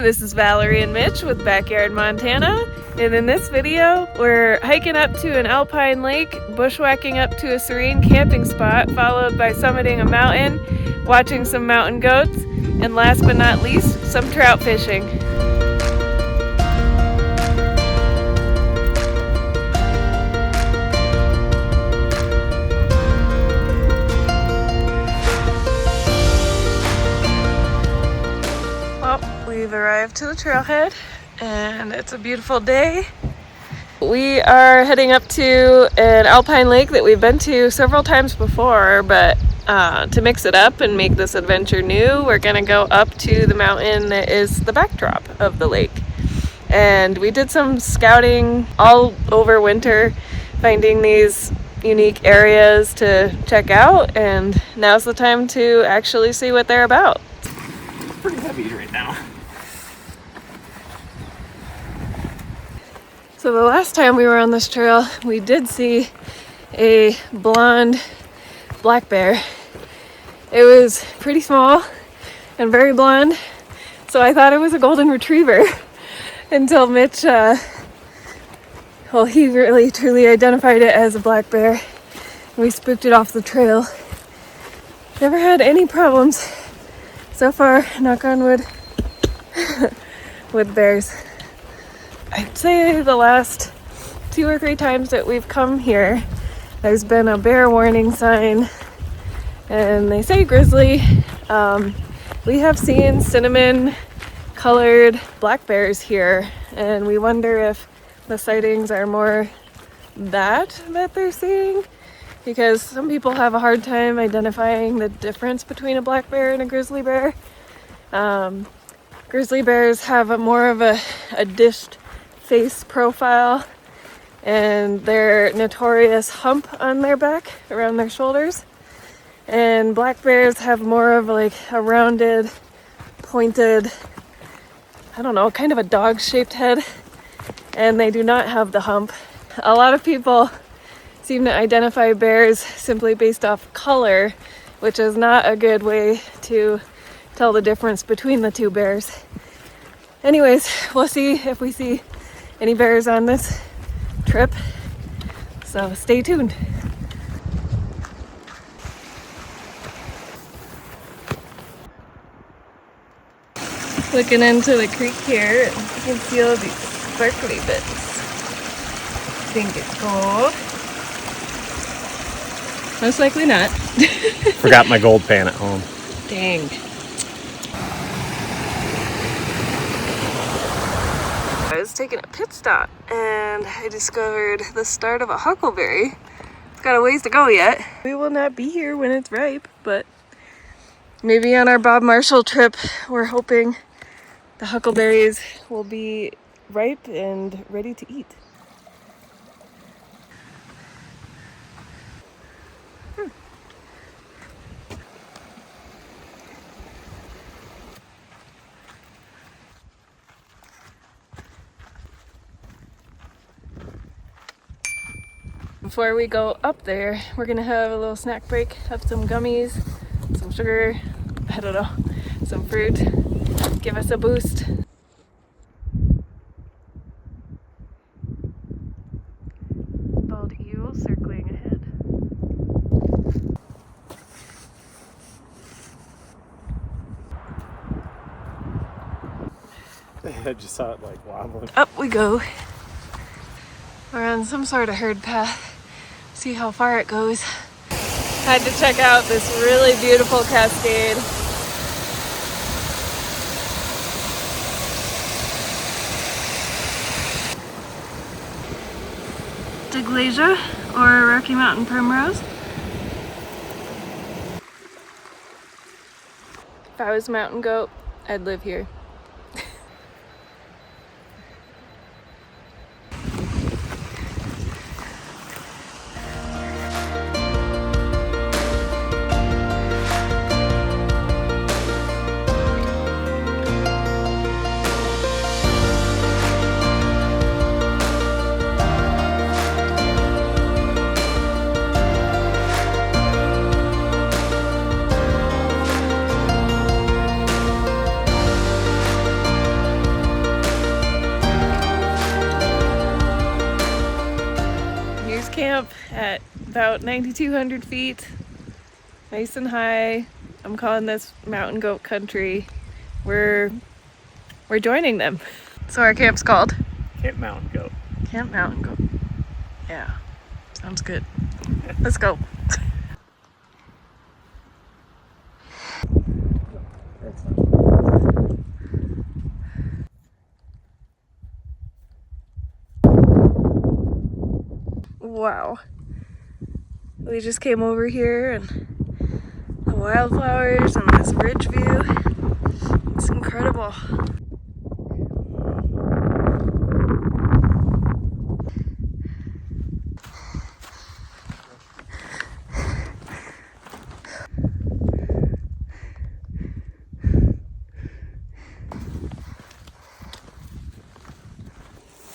This is Valerie and Mitch with Backyard Montana, and in this video we're hiking up to an alpine lake, bushwhacking up to a serene camping spot, followed by summiting a mountain, watching some mountain goats, and last but not least, some trout fishing. We've arrived to the trailhead and it's a beautiful day. We are heading up to an alpine lake that we've been to several times before, but to mix it up and make this adventure new, we're gonna go up to the mountain that is the backdrop of the lake. And we did some scouting all over winter, finding these unique areas to check out, and now's the time to actually see what they're about. It's pretty heavy right now. So the last time we were on this trail, we did see a blonde black bear. It was pretty small and very blonde, so I thought it was a golden retriever until Mitch, he really truly identified it as a black bear. We spooked it off the trail. Never had any problems so far, knock on wood, with bears. I'd say the last 2 or 3 times that we've come here, there's been a bear warning sign, and they say grizzly. We have seen cinnamon colored black bears here, and we wonder if the sightings are more that they're seeing, because some people have a hard time identifying the difference between a black bear and a grizzly bear. Grizzly bears have more of a dished face profile, and their notorious hump on their back around their shoulders, and black bears have more of like a rounded, pointed, I don't know, kind of a dog-shaped head, and they do not have the hump. A lot of people seem to identify bears simply based off color, which is not a good way to tell the difference between the two bears. Anyways, we'll see if we see any bears on this trip, so stay tuned. Looking into the creek here, you can see all these sparkly bits. Think it's gold? Most likely not. Forgot my gold pan at home. Dang. I was taking a pit stop and I discovered the start of a huckleberry. It's got a ways to go yet. We will not be here when it's ripe, but maybe on our Bob Marshall trip, we're hoping the huckleberries will be ripe and ready to eat. Before we go up there, we're gonna have a little snack break, have some gummies, some sugar, I don't know, some fruit, give us a boost. Bald eagle circling ahead. I just saw it like wobbling. Up we go. We're on some sort of herd path. See how far it goes. Had to check out this really beautiful cascade. Deglacia, or Rocky Mountain Primrose. If I was a mountain goat, I'd live here. up at about 9,200 feet, nice and high. I'm calling this mountain goat country. We're joining them. So our camp's called Camp Mountain Goat. Camp Mountain Goat. Yeah, sounds good. Let's go. Wow. We just came over here and the wildflowers and this ridge view. It's incredible.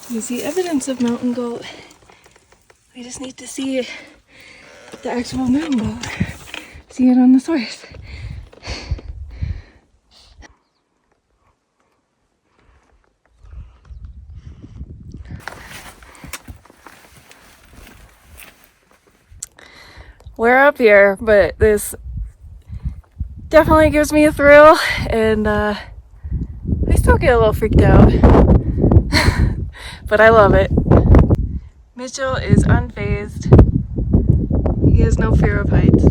You see evidence of mountain goat. We just need to see the actual mountain goat. See it on the source. We're up here, but this definitely gives me a thrill, and I still get a little freaked out. But I love it. Mitchell is unfazed. He has no fear of heights.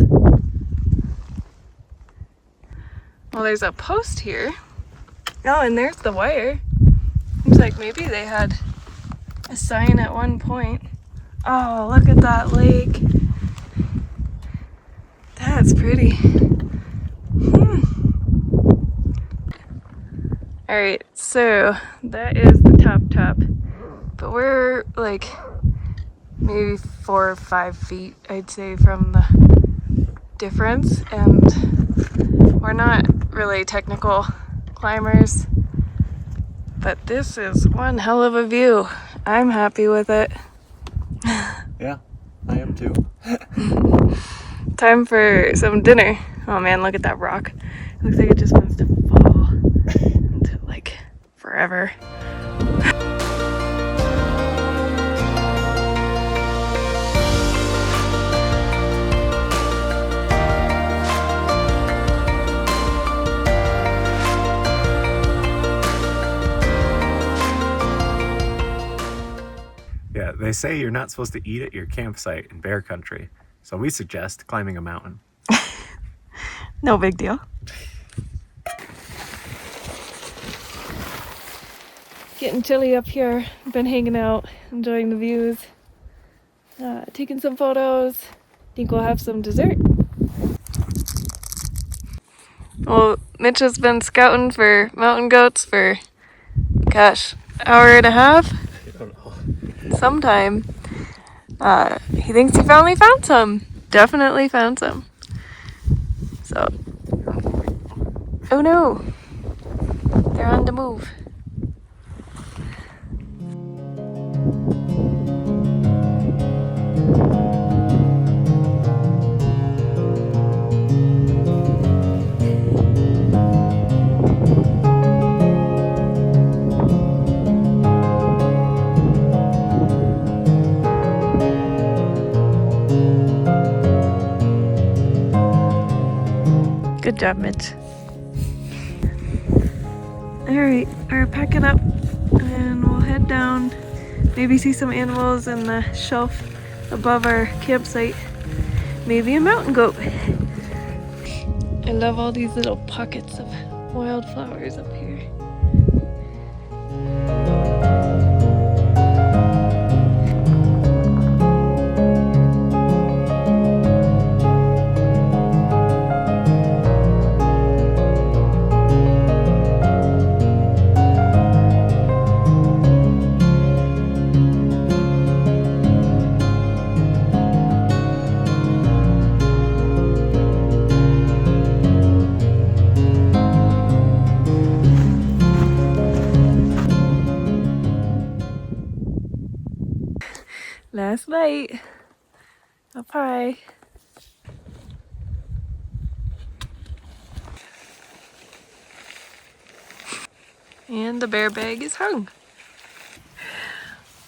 Well, there's a post here. Oh, and there's the wire. Seems like maybe they had a sign at one point. Oh, look at that lake. That's pretty. Alright, so that is the top. But we're like maybe 4 or 5 feet, I'd say, from the difference, and we're not really technical climbers, but this is one hell of a view. I'm happy with it. Yeah, I am too. Time for some dinner. Oh man, look at that rock. It looks like it just wants to fall into like forever. Yeah, they say you're not supposed to eat at your campsite in bear country, so we suggest climbing a mountain. No big deal. Getting chilly up here. Been hanging out, enjoying the views, taking some photos. Think we'll have some dessert. Well, Mitch has been scouting for mountain goats for, gosh, hour and a half? I don't know. Sometime. He thinks he finally found some. Definitely found some. So, oh no, they're on the move. Good job, Mitch. Alright, we're packing up and we'll head down. Maybe see some animals in the shelf above our campsite. Maybe a mountain goat. I love all these little pockets of wildflowers up here. Last night, up high. And the bear bag is hung.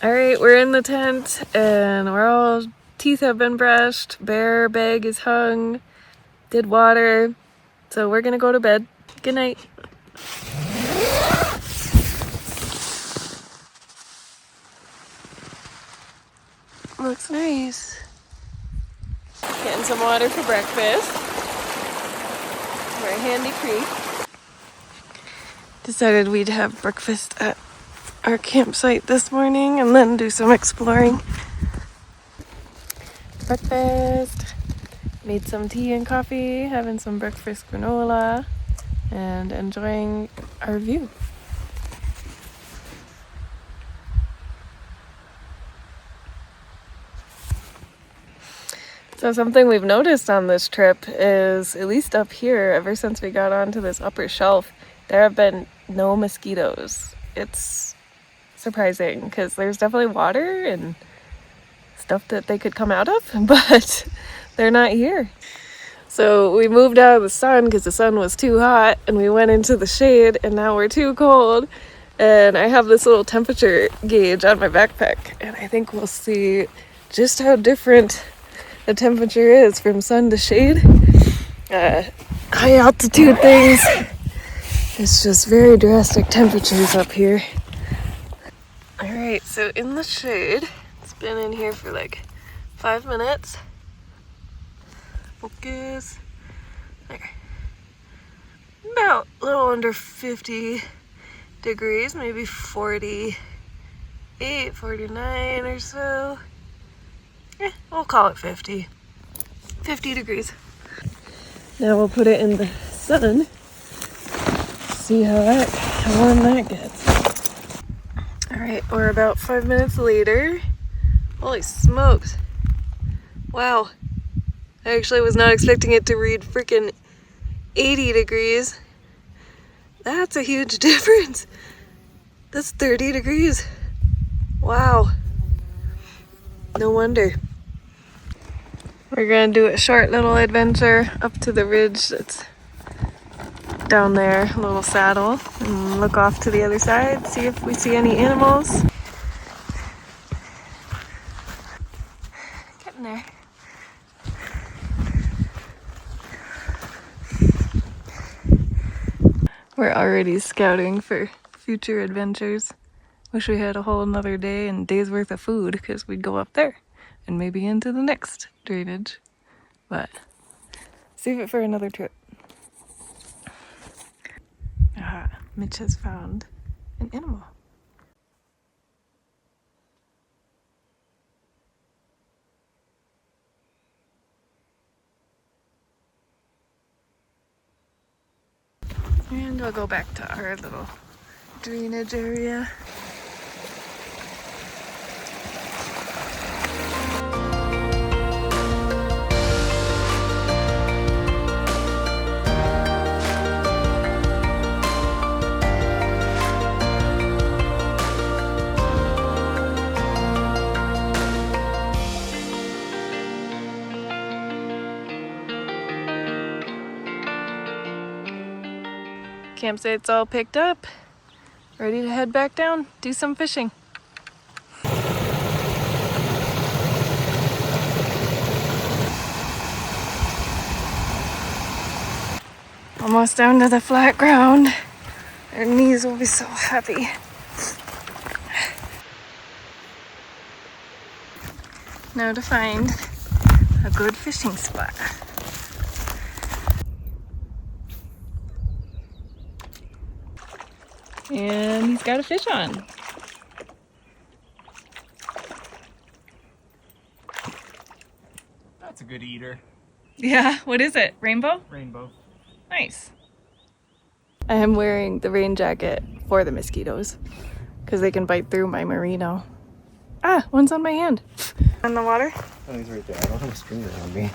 Alright, we're in the tent and we're all teeth have been brushed, bear bag is hung, did water. So we're gonna go to bed. Good night. Looks nice. Getting some water for breakfast. We're at Handy Creek. Decided we'd have breakfast at our campsite this morning and then do some exploring. Breakfast. Made some tea and coffee, having some breakfast granola, and enjoying our view. So something we've noticed on this trip is, at least up here, ever since we got onto this upper shelf, there have been no mosquitoes. It's surprising because there's definitely water and stuff that they could come out of, but they're not here. So we moved out of the sun because the sun was too hot, and we went into the shade, and now we're too cold. And I have this little temperature gauge on my backpack, and I think we'll see just how different the temperature is from sun to shade. High altitude things, it's just very drastic temperatures up here. Alright, so in the shade, it's been in here for like 5 minutes. Focus. There. About a little under 50 degrees, maybe 48, 49 or so. We'll call it 50. 50 degrees. Now we'll put it in the sun. See how warm that gets. Alright, we're about 5 minutes later. Holy smokes. Wow. I actually was not expecting it to read freaking 80 degrees. That's a huge difference. That's 30 degrees. Wow. No wonder. We're gonna do a short little adventure up to the ridge that's down there, a little saddle, and look off to the other side, see if we see any animals. Getting there. We're already scouting for future adventures. Wish we had a whole another day and day's worth of food, because we'd go up there and maybe into the next drainage. But save it for another trip. Aha, Mitch has found an animal. And we'll go back to our little drainage area. Campsite's all picked up. Ready to head back down, do some fishing. Almost down to the flat ground. Our knees will be so happy. Now to find a good fishing spot. And he's got a fish on. That's a good eater. Yeah, what is it? Rainbow? Rainbow. Nice. I am wearing the rain jacket for the mosquitoes because they can bite through my merino. Ah, one's on my hand. On the water? Oh, he's right there. I don't have a streamer on me.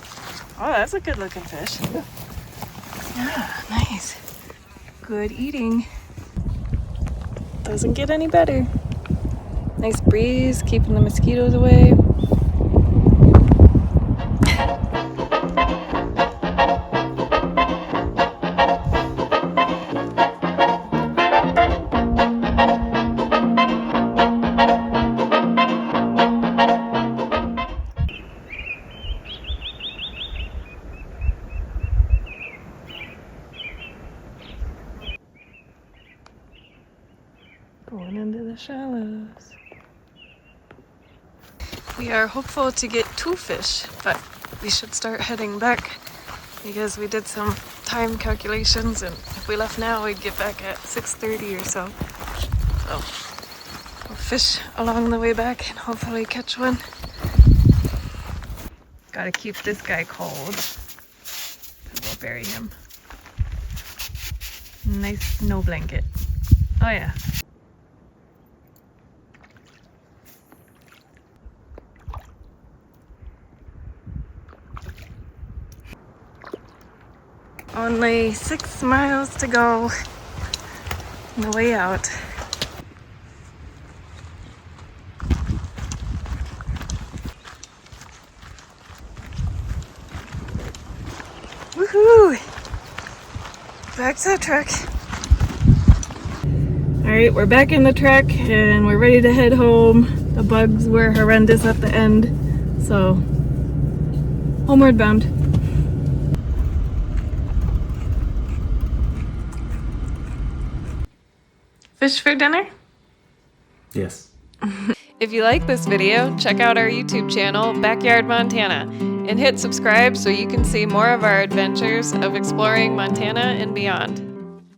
Oh, that's a good looking fish. Yeah, nice. Good eating. Doesn't get any better. Nice breeze, keeping the mosquitoes away. Going into the shallows. We are hopeful to get 2 fish, but we should start heading back because we did some time calculations, and if we left now we'd get back at 6:30 or so. So we'll fish along the way back and hopefully catch one. Gotta keep this guy cold. We'll bury him. Nice snow blanket. Oh yeah. Only 6 miles to go on the way out. Woohoo! Back to the truck. Alright, we're back in the truck and we're ready to head home. The bugs were horrendous at the end, so homeward bound. Fish for dinner? Yes. If you like this video, check out our YouTube channel, Backyard Montana, and hit subscribe so you can see more of our adventures of exploring Montana and beyond.